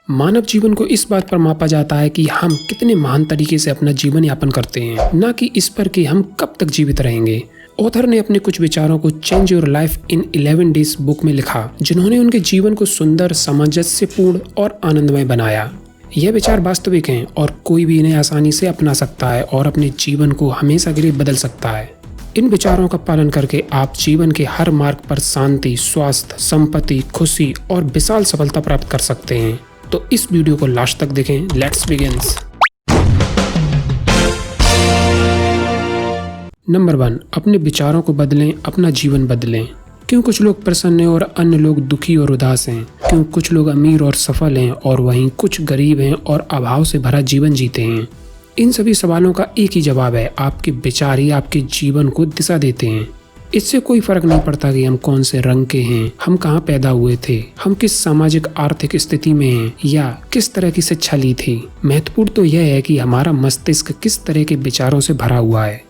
मानव जीवन को इस बात पर मापा जाता है कि हम कितने महान तरीके से अपना जीवन यापन करते हैं, न कि इस पर कि हम कब तक जीवित रहेंगे। ऑथर ने अपने कुछ विचारों को change your life in 11 days book में लिखा, जिन्होंने उनके जीवन को सुंदर, सामंजस्यपूर्ण और आनंदमय बनाया। यह विचार वास्तविक हैं और कोई भी इन्हें आसानी से अपना सकता है और अपने जीवन को हमेशा के लिए बदल सकता है। इन विचारों का पालन करके आप जीवन के हर मार्ग पर शांति, स्वास्थ्य, संपत्ति, खुशी और विशाल सफलता प्राप्त कर सकते हैं। तो इस वीडियो को लास्ट तक देखें। Let's begins. नंबर 1, अपने विचारों को बदलें, अपना जीवन बदलें। क्यों कुछ लोग प्रसन्न हैं और अन्य लोग दुखी और उदास हैं? क्यों कुछ लोग अमीर और सफल हैं और वहीं कुछ गरीब हैं और अभाव से भरा जीवन जीते हैं? इन सभी सवालों का एक ही जवाब है, आपके विचार ही आपके जीवन को दिशा देते हैं। इससे कोई फर्क नहीं पड़ता कि हम कौन से रंग के हैं, हम कहाँ पैदा हुए थे, हम किस सामाजिक आर्थिक स्थिति में हैं या किस तरह की शिक्षा ली थी। महत्वपूर्ण तो यह है कि हमारा मस्तिष्क किस तरह के विचारों से भरा हुआ है।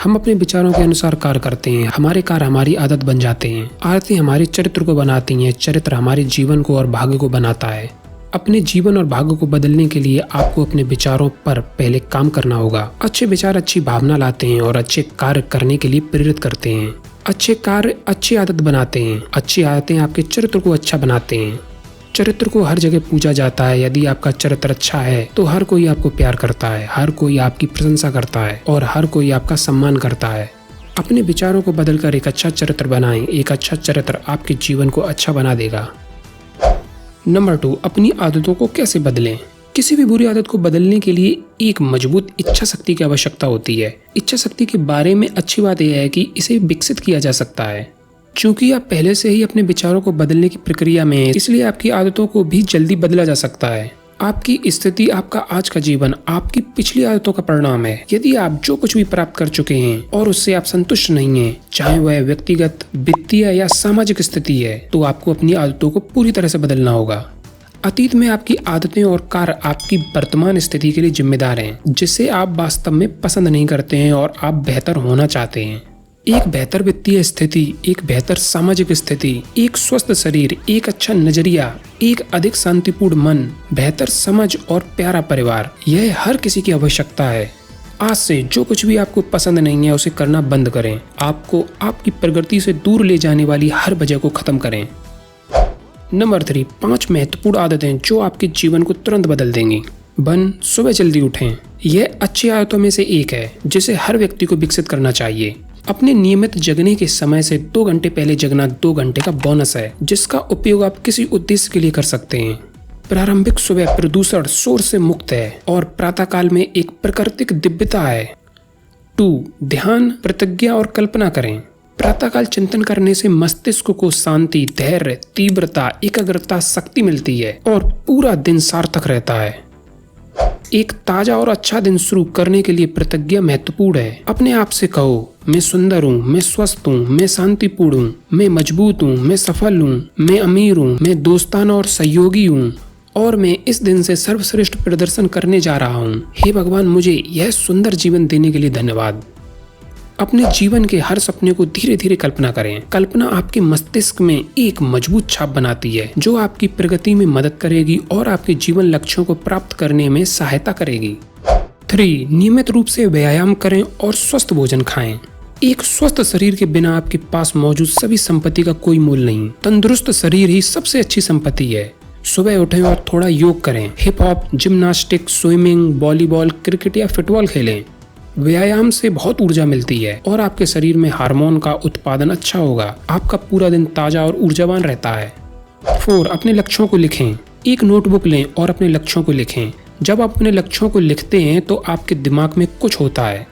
हम अपने विचारों के अनुसार कार्य करते हैं, हमारे कार्य हमारी आदत बन जाते हैं, आदतें हमारे चरित्र को बनाती हैं, चरित्र हमारे जीवन को और भाग्य को बनाता है। अपने जीवन और भाग्य को बदलने के लिए आपको अपने विचारों पर पहले काम करना होगा। अच्छे विचार अच्छी भावना लाते हैं और अच्छे कार्य करने के लिए प्रेरित करते हैं। अच्छे कार्य अच्छी आदत बनाते हैं, अच्छी आदतें आपके चरित्र को अच्छा बनाते हैं। चरित्र को हर जगह पूजा जाता है। यदि आपका चरित्र अच्छा है तो हर कोई आपको प्यार करता है, हर कोई आपकी प्रशंसा करता है और हर कोई आपका सम्मान करता है। अपने विचारों को बदलकर एक अच्छा चरित्र बनाएं। एक अच्छा चरित्र आपके जीवन को अच्छा बना देगा। नंबर 2, अपनी आदतों को कैसे बदलें? किसी भी बुरी आदत को बदलने के लिए एक मजबूत इच्छा शक्ति की आवश्यकता होती है। इच्छा शक्ति के बारे में अच्छी बात यह है कि इसे विकसित किया जा सकता है। चूंकि आप पहले से ही अपने विचारों को बदलने की प्रक्रिया में हैं, इसलिए आपकी आदतों को भी जल्दी बदला जा सकता है। आपकी स्थिति, आपका आज का जीवन आपकी पिछली आदतों का परिणाम है। यदि आप जो कुछ भी प्राप्त कर चुके हैं और उससे आप संतुष्ट नहीं हैं, चाहे वह व्यक्तिगत, वित्तीय या सामाजिक स्थिति है, तो आपको अपनी आदतों को पूरी तरह से बदलना होगा। अतीत में आपकी आदतें और कार्य आपकी वर्तमान स्थिति के लिए जिम्मेदार हैं, जिसे आप वास्तव में पसंद नहीं करते हैं और आप बेहतर होना चाहते हैं। एक बेहतर वित्तीय स्थिति, एक बेहतर सामाजिक स्थिति, एक स्वस्थ शरीर, एक अच्छा नजरिया, एक अधिक शांतिपूर्ण मन, बेहतर समझ और प्यारा परिवार, यह हर किसी की आवश्यकता है। आज से जो कुछ भी आपको पसंद नहीं है उसे करना बंद करें। आपको आपकी प्रगति से दूर ले जाने वाली हर वजह को खत्म करें। नंबर 3, 5 महत्वपूर्ण आदतें जो आपके जीवन को तुरंत बदल देंगी। 1, सुबह जल्दी उठें। यह अच्छी आदतों में से एक है जिसे हर व्यक्ति को विकसित करना चाहिए। अपने नियमित जगने के समय से 2 घंटे पहले जगना 2 घंटे का बोनस है, जिसका उपयोग आप किसी उद्देश्य के लिए कर सकते हैं। प्रारंभिक सुबह प्रदूषण, शोर से मुक्त है और प्रातःकाल में एक प्राकृतिक दिव्यता है। 2, ध्यान, प्रतिज्ञा और कल्पना करें। प्रातःकाल चिंतन करने से मस्तिष्क को शांति, धैर्य, तीव्रता, एकाग्रता, शक्ति मिलती है और पूरा दिन सार्थक रहता है। एक ताजा और अच्छा दिन शुरू करने के लिए प्रतिज्ञा महत्वपूर्ण है। अपने आप से कहो, मैं सुंदर हूँ, मैं स्वस्थ हूँ, मैं शांतिपूर्ण हूँ, मैं मजबूत हूँ, मैं सफल हूँ, मैं अमीर हूँ, मैं दोस्ताना और सहयोगी हूँ और मैं इस दिन से सर्वश्रेष्ठ प्रदर्शन करने जा रहा हूँ। हे भगवान, मुझे यह सुंदर जीवन देने के लिए धन्यवाद। अपने जीवन के हर सपने को धीरे धीरे कल्पना करें। कल्पना आपके मस्तिष्क में एक मजबूत छाप बनाती है जो आपकी प्रगति में मदद करेगी और आपके जीवन लक्ष्यों को प्राप्त करने में सहायता करेगी। 3, नियमित रूप से व्यायाम करें और स्वस्थ भोजन खाएं। एक स्वस्थ शरीर के बिना आपके पास मौजूद सभी संपत्ति का कोई मूल्य नहीं। तंदुरुस्त शरीर ही सबसे अच्छी संपत्ति है। सुबह उठें और थोड़ा योग करें। Hip hop, gymnastic, swimming, volleyball, cricket या फुटबॉल खेलें। व्यायाम से बहुत ऊर्जा मिलती है और आपके शरीर में हार्मोन का उत्पादन अच्छा होगा। आपका पूरा दिन ताजा और ऊर्जावान रहता है। 4, अपने लक्ष्यों को लिखें। एक नोटबुक लें और अपने लक्ष्यों को लिखें। जब आप अपने लक्ष्यों को लिखते हैं तो आपके दिमाग में कुछ होता है।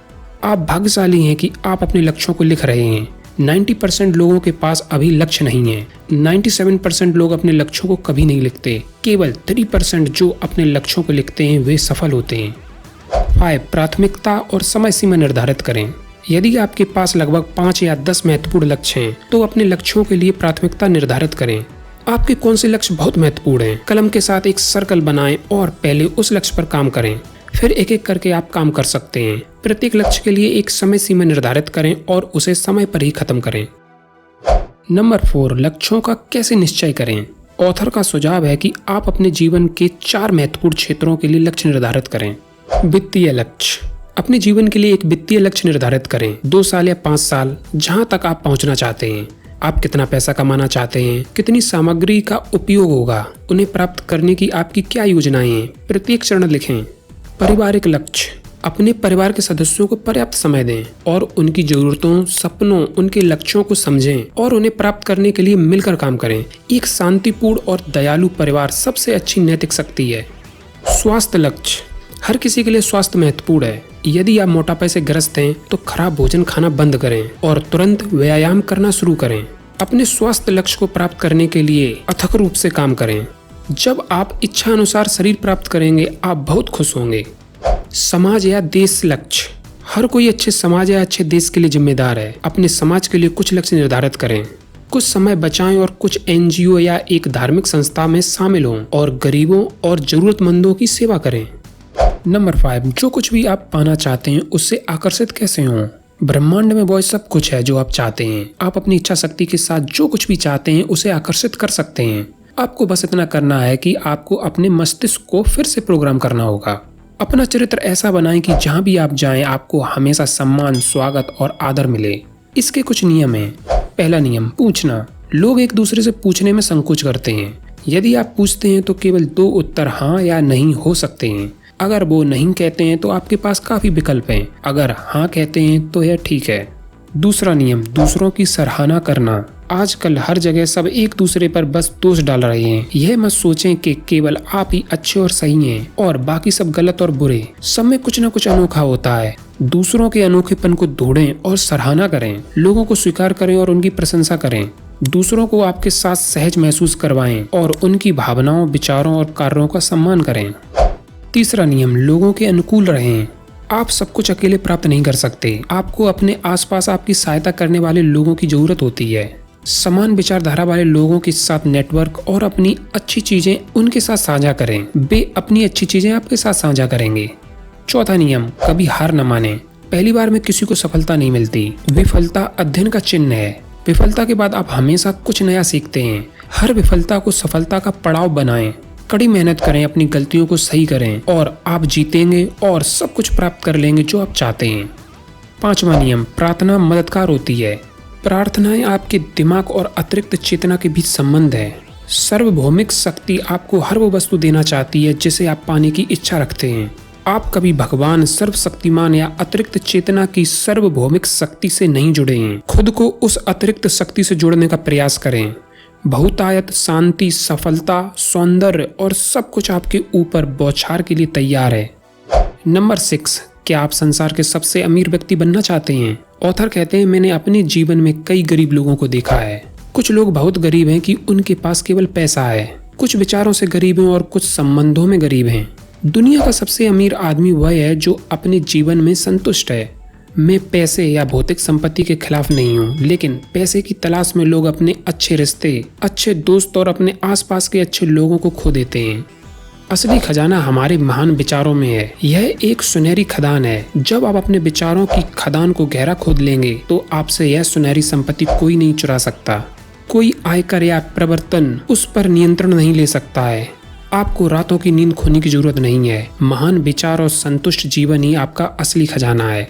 आप भाग्यशाली हैं कि आप अपने लक्ष्यों को लिख रहे हैं। 90% लोगों के पास अभी लक्ष्य नहीं है। 97% लोग अपने लक्ष्यों को कभी नहीं लिखते। केवल 3% जो अपने लक्ष्यों को लिखते हैं वे सफल होते हैं। 5, प्राथमिकता और समय सीमा निर्धारित करें। यदि आपके पास लगभग 5 या 10 महत्वपूर्ण लक्ष्य हैं, तो अपने लक्ष्यों के लिए प्राथमिकता निर्धारित करें। आपके कौन से लक्ष्य बहुत महत्वपूर्ण हैं? कलम के साथ एक सर्कल बनाएं और पहले उस लक्ष्य पर काम करें। फिर एक एक करके आप काम कर सकते हैं। प्रत्येक लक्ष्य के लिए एक समय सीमा निर्धारित करें और उसे समय पर ही खत्म करें। नंबर 4, लक्ष्यों का कैसे निश्चय करें। ऑथर का सुझाव है कि आप अपने जीवन के 4 महत्वपूर्ण क्षेत्रों के लिए लक्ष्य निर्धारित करें। वित्तीय लक्ष्य, अपने जीवन के लिए एक वित्तीय लक्ष्य निर्धारित करें। 2 साल या 5 साल, जहां तक आप पहुंचना चाहते हैं। आप कितना पैसा कमाना चाहते हैं, कितनी सामग्री का उपयोग होगा, उन्हें प्राप्त करने की आपकी क्या योजनाएं हैं, प्रत्येक चरण लिखें। पारिवारिक लक्ष्य, अपने परिवार के सदस्यों को पर्याप्त समय दें और उनकी जरूरतों, सपनों, उनके लक्ष्यों को समझें और उन्हें प्राप्त करने के लिए मिलकर काम करें। एक शांतिपूर्ण और दयालु परिवार सबसे अच्छी नैतिक शक्ति है। स्वास्थ्य लक्ष्य, हर किसी के लिए स्वास्थ्य महत्वपूर्ण है। यदि आप मोटापे से ग्रस्त हैं तो खराब भोजन खाना बंद करें और तुरंत व्यायाम करना शुरू करें। अपने स्वास्थ्य लक्ष्य को प्राप्त करने के लिए अथक रूप से काम करें। जब आप इच्छा अनुसार शरीर प्राप्त करेंगे, आप बहुत खुश होंगे। समाज या देश लक्ष्य, हर कोई अच्छे समाज या अच्छे देश के लिए जिम्मेदार है। अपने समाज के लिए कुछ लक्ष्य निर्धारित करें। कुछ समय बचाएं और कुछ एनजीओ या एक धार्मिक संस्था में शामिल हों और गरीबों और जरूरतमंदों की सेवा करें। नंबर 5, जो कुछ भी आप पाना चाहते हैं उससे आकर्षित कैसे हों। ब्रह्मांड में वो सब कुछ है जो आप चाहते हैं। आप अपनी इच्छा शक्ति के साथ जो कुछ भी चाहते हैं उसे आकर्षित कर सकते हैं। आपको बस इतना करना है कि आपको अपने मस्तिष्क को फिर से प्रोग्राम करना होगा। अपना चरित्र ऐसा बनाएं कि जहां भी आप जाएं आपको हमेशा सम्मान, स्वागत और आदर मिले। इसके कुछ नियम हैं। पहला नियम, पूछना। लोग एक दूसरे से पूछने में संकोच करते हैं। यदि आप पूछते हैं तो केवल 2 उत्तर हाँ या नहीं हो सकते हैं। अगर वो नहीं कहते हैं तो आपके पास काफी विकल्प हैं। अगर हाँ कहते हैं तो यह ठीक है। दूसरा नियम, दूसरों की सराहना करना। आजकल हर जगह सब एक दूसरे पर बस दोष डाल रहे हैं। यह मत सोचें कि केवल आप ही अच्छे और सही हैं और बाकी सब गलत और बुरे। सब में कुछ न कुछ अनोखा होता है। दूसरों के अनोखेपन को ढूंढें और सराहना करें। लोगों को स्वीकार करें और उनकी प्रशंसा करें। दूसरों को आपके साथ सहज महसूस करवाएं और उनकी भावनाओं, विचारों और कार्यों का सम्मान करें। तीसरा नियम, लोगों के अनुकूल रहें। आप सब कुछ अकेले प्राप्त नहीं कर सकते। आपको अपने आसपास आपकी सहायता करने वाले लोगों की जरूरत होती है। समान विचारधारा वाले लोगों के साथ नेटवर्क और अपनी अच्छी चीजें उनके साथ साझा करें। वे अपनी अच्छी चीजें आपके साथ साझा करेंगे। चौथा नियम, कभी हार न माने। पहली बार में किसी को सफलता नहीं मिलती। विफलता अध्ययन का चिन्ह है। विफलता के बाद आप हमेशा कुछ नया सीखते हैं। हर विफलता को सफलता का पड़ाव बनाएं। कड़ी मेहनत करें, अपनी गलतियों को सही करें और आप जीतेंगे और सब कुछ प्राप्त कर लेंगे जो आप चाहते हैं। 5वां नियम, प्रार्थना मददगार होती है। प्रार्थनाएं आपके दिमाग और अतिरिक्त चेतना के बीच संबंध है। सार्वभौमिक शक्ति आपको हर वो वस्तु देना चाहती है जिसे आप पाने की इच्छा रखते हैं। आप कभी भगवान, सर्वशक्तिमान या अतिरिक्त चेतना की सार्वभौमिक शक्ति से नहीं जुड़े हैं। खुद को उस अतिरिक्त शक्ति से जोड़ने का प्रयास करें। बहुतायत, शांति, सफलता, सौंदर्य और सब कुछ आपके ऊपर बौछार के लिए तैयार है। नंबर 6, क्या आप संसार के सबसे अमीर व्यक्ति बनना चाहते हैं। ऑथर कहते हैं, मैंने अपने जीवन में कई गरीब लोगों को देखा है। कुछ लोग बहुत गरीब हैं कि उनके पास केवल पैसा है। कुछ विचारों से गरीब हैं और कुछ संबंधों में गरीब हैं। दुनिया का सबसे अमीर आदमी वह है जो अपने जीवन में संतुष्ट है। मैं पैसे या भौतिक संपत्ति के खिलाफ नहीं हूँ, लेकिन पैसे की तलाश में लोग अपने अच्छे रिश्ते, अच्छे दोस्त और अपने आसपास के अच्छे लोगों को खो देते हैं। असली खजाना हमारे महान विचारों में है। यह एक सुनहरी खदान है। जब आप अपने विचारों की खदान को गहरा खोद लेंगे तो आपसे यह सुनहरी संपत्ति कोई नहीं चुरा सकता। कोई आयकर या प्रवर्तन उस पर नियंत्रण नहीं ले सकता है। आपको रातों की नींद खोने की जरूरत नहीं है। महान विचार और संतुष्ट जीवन ही आपका असली खजाना है।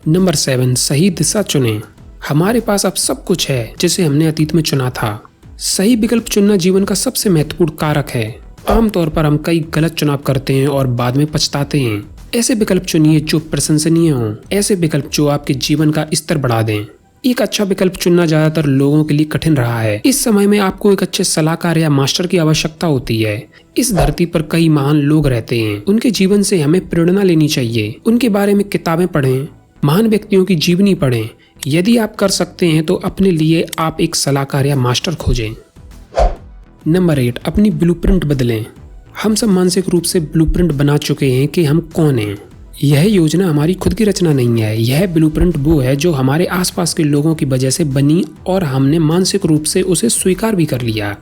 नंबर 7, सही दिशा चुनें। हमारे पास अब सब कुछ है जिसे हमने अतीत में चुना था। सही विकल्प चुनना जीवन का सबसे महत्वपूर्ण कारक है। आमतौर पर हम कई गलत चुनाव करते हैं और बाद में पछताते हैं। ऐसे विकल्प चुनिए जो प्रशंसनीय हों। ऐसे विकल्प जो आपके जीवन का स्तर बढ़ा दें। एक अच्छा विकल्प चुनना ज्यादातर लोगों के लिए कठिन रहा है। इस समय में आपको एक अच्छे सलाहकार या मास्टर की आवश्यकता होती है। इस धरती पर कई महान लोग रहते हैं। उनके जीवन से हमें प्रेरणा लेनी चाहिए। उनके बारे में किताबें पढ़ें, महान व्यक्तियों की जीवनी पढ़ें। यदि आप कर सकते हैं तो अपने लिए आप एक सलाहकार या मास्टर खोजें। नंबर 8, अपनी ब्लूप्रिंट बदलें। हम सब मानसिक रूप से ब्लूप्रिंट बना चुके हैं कि हम कौन हैं। यह योजना हमारी खुद की रचना नहीं है। यह ब्लूप्रिंट वो है जो हमारे आसपास के लोगों की वजह से बनी और हमने मानसिक रूप से उसे स्वीकार भी कर लिया।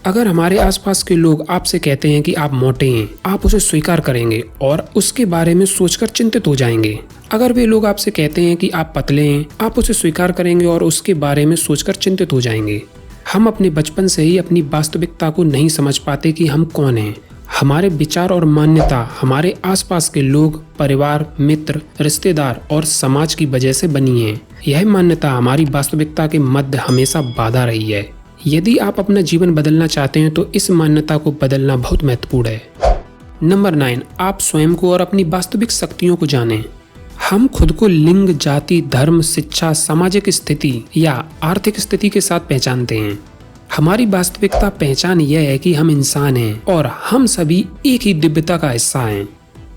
अगर हमारे आसपास के लोग आपसे कहते हैं कि आप मोटे हैं, आप उसे स्वीकार करेंगे और उसके बारे में सोचकर चिंतित हो जाएंगे। अगर वे लोग आपसे कहते हैं कि आप पतले हैं, आप उसे स्वीकार करेंगे और उसके बारे में सोचकर चिंतित हो जाएंगे। हम अपने बचपन से ही अपनी वास्तविकता को नहीं समझ पाते कि हम कौन हैं। हमारे विचार और मान्यता हमारे आसपास के लोग, परिवार, मित्र, रिश्तेदार और समाज की वजह से बनी है। यह मान्यता हमारी वास्तविकता के मध्य हमेशा बाधा रही है। यदि आप अपना जीवन बदलना चाहते हैं तो इस मान्यता को बदलना बहुत महत्वपूर्ण है। नंबर 9, आप स्वयं को और अपनी वास्तविक शक्तियों को जानें। हम खुद को लिंग, जाति, धर्म, शिक्षा, सामाजिक स्थिति या आर्थिक स्थिति के साथ पहचानते हैं। हमारी वास्तविकता पहचान यह है कि हम इंसान हैं और हम सभी एक ही दिव्यता का हिस्सा हैं।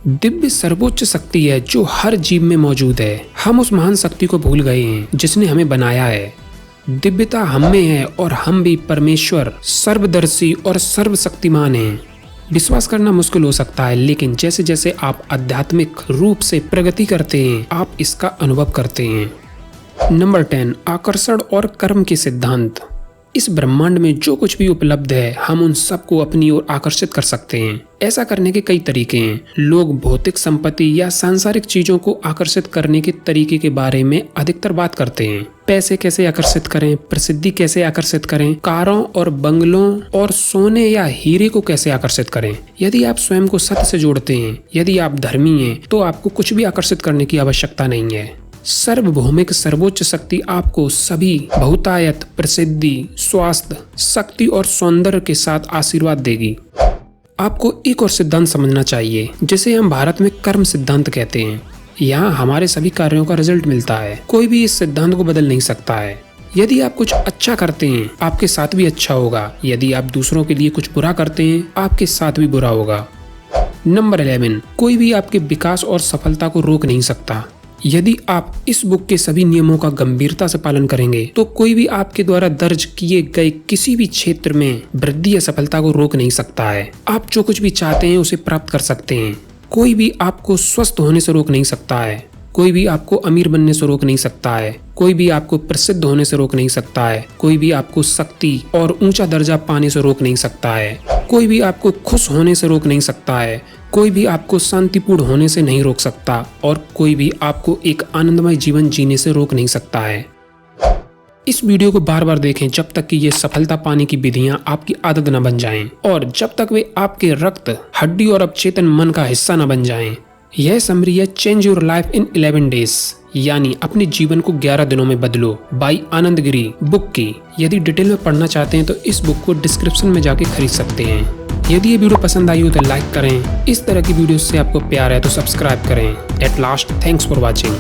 दिव्य सर्वोच्च शक्ति है जो हर जीव में मौजूद है। हम उस महान शक्ति को भूल गए हैं जिसने हमें बनाया है। दिव्यता हम में है और हम भी परमेश्वर, सर्वदर्शी और सर्वशक्तिमान हैं। विश्वास करना मुश्किल हो सकता है, लेकिन जैसे जैसे आप आध्यात्मिक रूप से प्रगति करते हैं आप इसका अनुभव करते हैं। नंबर 10, आकर्षण और कर्म के सिद्धांत। इस ब्रह्मांड में जो कुछ भी उपलब्ध है हम उन सबको अपनी ओर आकर्षित कर सकते हैं। ऐसा करने के कई तरीके हैं। लोग भौतिक संपत्ति या सांसारिक चीजों को आकर्षित करने के तरीके के बारे में अधिकतर बात करते हैं। पैसे कैसे आकर्षित करें, प्रसिद्धि कैसे आकर्षित करें, कारों और बंगलों और सोने या हीरे को कैसे आकर्षित करें। यदि आप स्वयं को सत्य से जोड़ते हैं, यदि आप धर्मी हैं, तो आपको कुछ भी आकर्षित करने की आवश्यकता नहीं है। सार्वभौमिक सर्वोच्च शक्ति आपको सभी बहुतायत, प्रसिद्धि, स्वास्थ्य, शक्ति और सौंदर्य के साथ आशीर्वाद देगी। आपको एक और सिद्धांत समझना चाहिए जिसे हम भारत में कर्म सिद्धांत कहते हैं। यहाँ हमारे सभी कार्यों का रिजल्ट मिलता है। कोई भी इस सिद्धांत को बदल नहीं सकता है। यदि आप कुछ अच्छा करते हैं आपके साथ भी अच्छा होगा। यदि आप दूसरों के लिए कुछ बुरा करते हैं आपके साथ भी बुरा होगा। नंबर 11, कोई भी आपके विकास और सफलता को रोक नहीं सकता। यदि आप इस बुक के सभी नियमों का गंभीरता से पालन करेंगे तो कोई भी आपके द्वारा दर्ज किए गए किसी भी क्षेत्र में वृद्धि या सफलता को रोक नहीं सकता है। आप जो कुछ भी चाहते हैं उसे प्राप्त कर सकते हैं। कोई भी आपको स्वस्थ होने से रोक नहीं सकता है। कोई भी आपको अमीर बनने से रोक नहीं सकता है। कोई भी आपको प्रसिद्ध होने से रोक नहीं सकता है। कोई भी आपको शक्ति और ऊंचा दर्जा पाने से रोक नहीं सकता है। कोई भी आपको खुश होने से रोक नहीं सकता है। कोई भी आपको शांतिपूर्ण होने से नहीं रोक सकता और कोई भी आपको एक आनंदमय जीवन जीने से रोक नहीं सकता है। इस वीडियो को बार बार देखें जब तक कि ये सफलता पाने की विधियां आपकी आदत न बन जाएं और जब तक वे आपके रक्त, हड्डी और अवचेतन मन का हिस्सा न बन जाएं। यह समरी है change your life in 11 days, यानी अपने जीवन को 11 दिनों में बदलो, बाई आनंद गिरी बुक की। यदि डिटेल में पढ़ना चाहते हैं तो इस बुक को डिस्क्रिप्शन में जाके खरीद सकते हैं। यदि ये वीडियो पसंद आई हो तो लाइक करें। इस तरह की वीडियो से आपको प्यार है तो सब्सक्राइब करें। At last, thanks for watching.